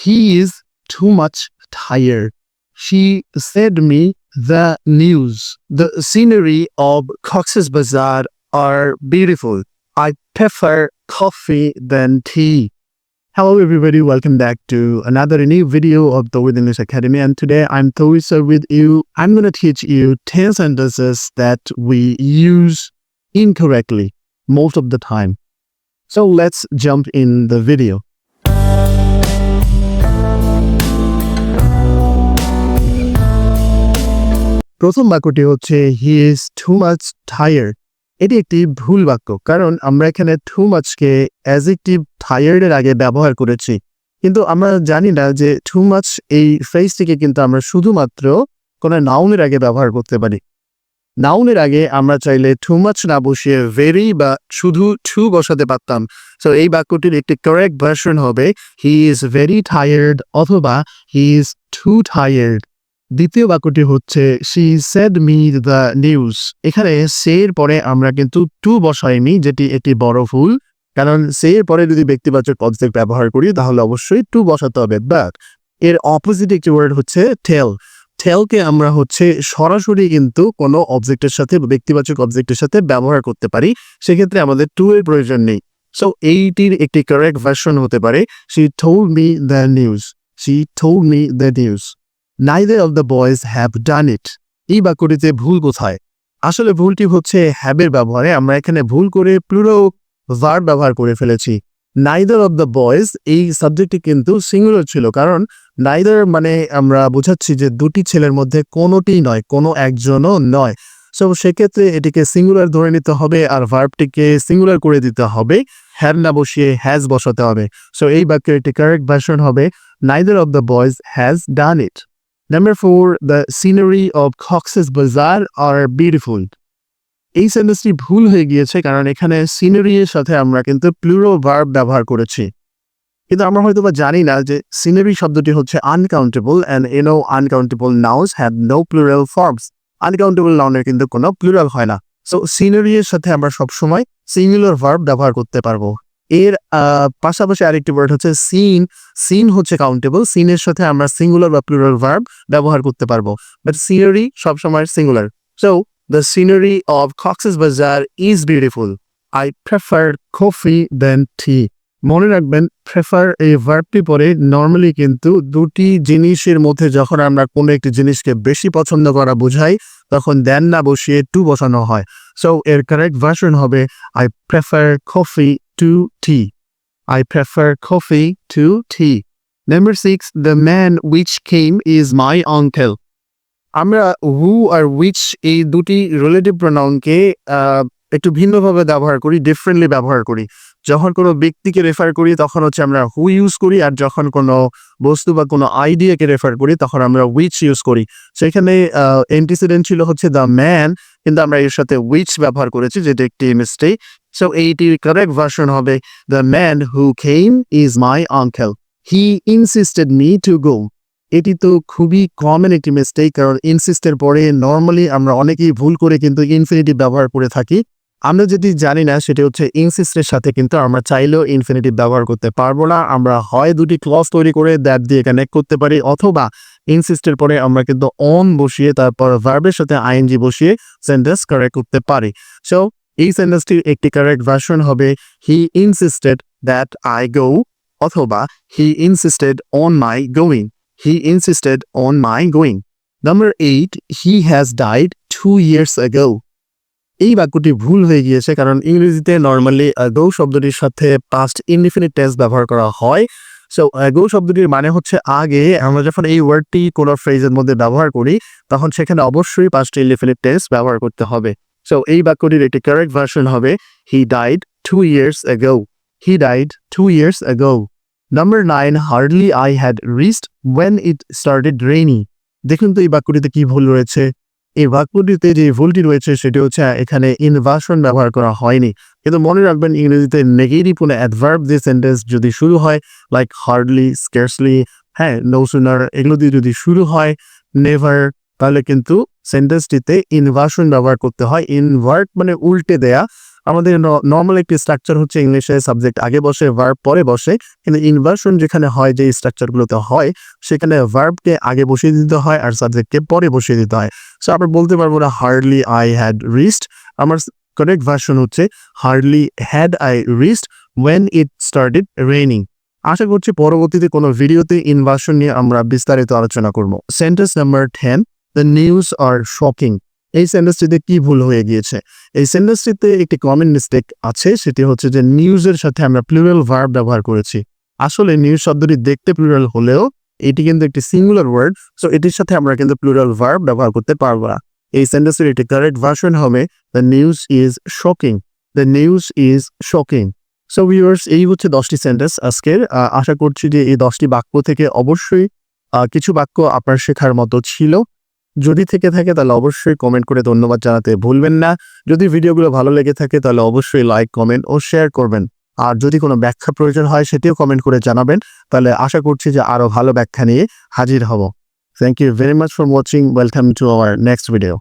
He is too much tired. She said me the news. The scenery of Cox's Bazar are beautiful. I prefer coffee than tea. Hello everybody, welcome back to another new video of the With English Academy, and today I'm Tawisa with you. I'm going to teach you 10 sentences that we use incorrectly most of the time. So let's jump in the video. প্রথম বাক্যটি হচ্ছে he is too much tired. এটি একটি ভুল বাক্য, কারণ আমরা এখানে too much কে অ্যাডজেক্টিভ tired এর আগে ব্যবহার করেছি, কিন্তু আমরা জানি না যে too much এই ফ্রেজটিকে কিন্তু আমরা শুধুমাত্র কোনো নাউনের আগে ব্যবহার করতে পারি। নাউনের আগে আমরা চাইলে too much না বসিয়ে very বা শুধু to বসাতে পারতাম। সো এই বাক্যটির একটি কারেক্ট ভার্সন হবে he is very tired অথবা he is too tired। দ্বিতীয় বাক্যটি হচ্ছে she said me the news। এখানে say এর পরে আমরা কিন্তু to বসাইনি, যেটি একটি বড় ভুল, কারণ say এর পরে যদি ব্যক্তিবাচক অবজেক্ট ব্যবহার করি তাহলে অবশ্যই to বসাতে হবে। বাট এর অপোজিট একটি ওয়ার্ড হচ্ছে tell। টেলকে আমরা হচ্ছে সরাসরি কিন্তু কোনো অবজেক্টের সাথে ব্যক্তিবাচক অবজেক্টের সাথে ব্যবহার করতে পারি, সেক্ষেত্রে আমাদের টু এর প্রয়োজন নেই। সো এইটির একটি কারেক্ট ভার্সন হতে পারে she told me the news। she told me the news। neither of the boys have done it। এই বাক্যটিতে ভুল কোথায়? আসলে ভুলটি হচ্ছে have এর ব্যবহারে। আমরা এখানে ভুল করে প্লুরাল ভার্ব ব্যবহার করে ফেলেছি। neither of the boys এই সাবজেক্টটি কিন্তু সিঙ্গুলার ছিল, কারণ neither মানে আমরা বোঝাচ্ছি যে দুটি ছেলের মধ্যে কোনোটি নয়, কোনো একজনও নয়। সো সেক্ষেত্রে এটিকে সিঙ্গুলার ধরে নিতে হবে আর ভার্বটিকে সিঙ্গুলার করে দিতে হবে, হ্যাভ না বসিয়ে হ্যাজ বসাতে হবে। সো এই বাক্যের একটি কারেক্ট ভার্সন হবে neither of the boys has done it। Number 4, the scenery of Cox's Bazar are beautiful। এই সেন্টেন্সটি ভুল হয়ে গিয়েছে, কারণ এখানে সিনারি এর সাথে আমরা কিন্তু প্লুরাল ভার্ব ব্যবহার করেছি, কিন্তু আমরা হয়তো বা জানি না যে সিনারি শব্দটি হচ্ছে uncountable, and uncountable nouns have no plural forms. Uncountable নাউনের কিন্তু কোনো প্লুরাল হয় না। সো সিনারি এর সাথে আমরা সবসময় সিঙ্গুলার ভার্ব ব্যবহার করতে পারবো। এর পাশাপাশি আরেকটি ওয়ার্ড হচ্ছে সিন। সিন হচ্ছে কাউন্টেবল, সিনের সাথে আমরা সিঙ্গুলার বা প্লুরাল ভার্ব ব্যবহার করতে পারবো, বাট সিনারি সবসময় singular. So the scenery of Cox's Bazar is beautiful. I prefer coffee than tea। মনে রাখবেন, প্রেফার এই ভার্বটি পরে নর্মালি কিন্তু দুটি জিনিসের মধ্যে যখন আমরা কোনো একটি জিনিসকে বেশি পছন্দ করা বোঝাই তখন দেন না বসিয়ে টু বসানো হয়। সো এর কারেক্ট ভার্সন হবে I prefer coffee to tea। I prefer coffee to tea। Number 6, the man which came is my uncle। আমরা হু আর উইচ এই দুটি রিলেটিভ প্রোনাউনকে একটু ভিন্নভাবে ব্যবহার করি, ডিফারেন্টলি ব্যবহার করি। যখন কোনো ব্যক্তিকে রেফার করি তখন হচ্ছে আমরা হু ইউজ করি, আর যখন কোনো বস্তু বা কোনো আইডিয়াকে রেফার করি তখন আমরা উইচ ইউজ করি। সেখানে অ্যান্টিসিডেন্ট ছিল হচ্ছে দ্য ম্যান, কিন্তু আমরা এর সাথে উইচ ব্যবহার করেছি, যেটা একটি মিস্টেক। সো এইটির কারেক্ট ভার্সন হবে the man who came is my uncle. He insisted me to go. এটি তো খুবই কমন একটি মিস্টেক, কারণ ইনসিস্টের পরে নর্মালি আমরা অনেকেই ভুল করে কিন্তু ইনফিনিটিভ ব্যবহার করে থাকি। আমরা যেটি জানি না সেটি হচ্ছে ইনসিস্টের সাথে কিন্তু আমরা চাইলেও ইনফিনিটিভ ব্যবহার করতে পারবো না। আমরা হয় দুটি ক্লজ তৈরি করে দ্যাট দিয়ে কানেক্ট করতে পারি, অথবা ইনসিস্টের পরে আমরা কিন্তু অন বসিয়ে তারপর ভার্বের সাথে আইএনজি বসিয়ে সেন্টেন্স কারেক্ট করতে পারি। সো এই সেন্টেন্সটির একটি কারেক্ট ভার্সন হবে he insisted that I go, অথবা he insisted on my going. He insisted on my going। Number 8, he has died 2 years ago। এই বাক্যটি ভুল হয়ে গিয়েছে, কারণ ইংরেজিতে নর্মালি ago শব্দটির সাথে পাস্ট ইনডিফিনিট টেন্স ব্যবহার করা হয়। সো ago শব্দটির মানে হচ্ছে আগে। আমরা যখন এই ওয়ার্ডটি কোনো ফ্রেজের মধ্যে ব্যবহার করি তখন সেখানে অবশ্যই পাস্ট ইনডিফিনিট টেন্স ব্যবহার করতে হবে। সো এই বাক্যটির একটি কারেক্ট ভার্সন হবে he died 2 years ago। He died 2 years ago। Number 9, hardly I had reached when it started raining। দেখুন তো এই বাক্যটিতে কি ভুল রয়েছে। এই বাক্যটিতে যে ভুলটি রয়েছে সেটি হচ্ছে এখানে ইনভার্সন ব্যবহার করা হয়নি, কিন্তু মনে রাখবেন ইংরেজিতে নেগেটিভ কোনো অ্যাডভার্ব দিয়ে সেন্টেন্স যদি শুরু হয়, like hardly, scarcely, no sooner, এগুলো দিয়ে যদি শুরু হয়, নেভার, তাহলে কিন্তু সেন্টেন্সটিতে ইনভার্সন ব্যবহার করতে হয়। ইনভার্ট মানে উল্টে দেয়া, আমাদের নরমাল একটি স্ট্রাকচার হচ্ছে ইংলিশে সাবজেক্ট আগে বসে ভার্ব পরে বসে, কিন্তু ইনভার্সন যেখানে হয় যে স্ট্রাকচারগুলোতে হয় সেখানে ভার্বকে আগে বসিয়ে দিতে হয় আর সাবজেক্টকে পরে বসিয়ে দিতে হয়। সো আমরা বলতে পারবো না হার্ডলি আই হ্যাড রিচড, আমার কারেক্ট ভার্সন হচ্ছে hardly had I reached when it started raining. আশা করছি পরবর্তীতে কোনো ভিডিওতে ইনভার্সন নিয়ে আমরা বিস্তারিত আলোচনা করব। Sentence number 10, the news are shocking. এই সেন্টেন্সটিতে কি ভুল হয়ে গিয়েছে? এই সেন্টেন্সটিতে একটি কমন মিস্টেক আছে, সেটি হচ্ছে যে নিউজের সাথে আমরা প্লুরাল ভার্ব ব্যবহার করেছি। আসলে নিউজ শব্দটি দেখতে প্লুরাল হলেও এটি কিন্তু একটি সিঙ্গুলার ওয়ার্ড, সো এটির সাথে আমরা কিন্তু প্লুরাল ভার্ব ব্যবহার করতে পারবো না। এই সেন্টেন্সের একটি কারেক্ট ভার্সন হবে the news is shocking, the news is shocking. So viewers, এই হচ্ছে 10টি সেন্টেন্স আজকের। আশা করছি যে এই 10টি বাক্য থেকে অবশ্যই কিছু বাক্য আপনার শেখার মতো ছিল। যদি থেকে থাকে তাহলে অবশ্যই কমেন্ট করে ধন্যবাদ জানাতে ভুলবেন না। যদি ভিডিওগুলো ভালো লেগে থাকে তাহলে অবশ্যই লাইক, কমেন্ট ও শেয়ার করবেন। আর যদি কোনো ব্যাখ্যা প্রয়োজন হয় সেটিও কমেন্ট করে জানাবেন, তাহলে আশা করছি যে আরও ভালো ব্যাখ্যা নিয়ে হাজির হব। Thank you very much for watching. Welcome to our next video.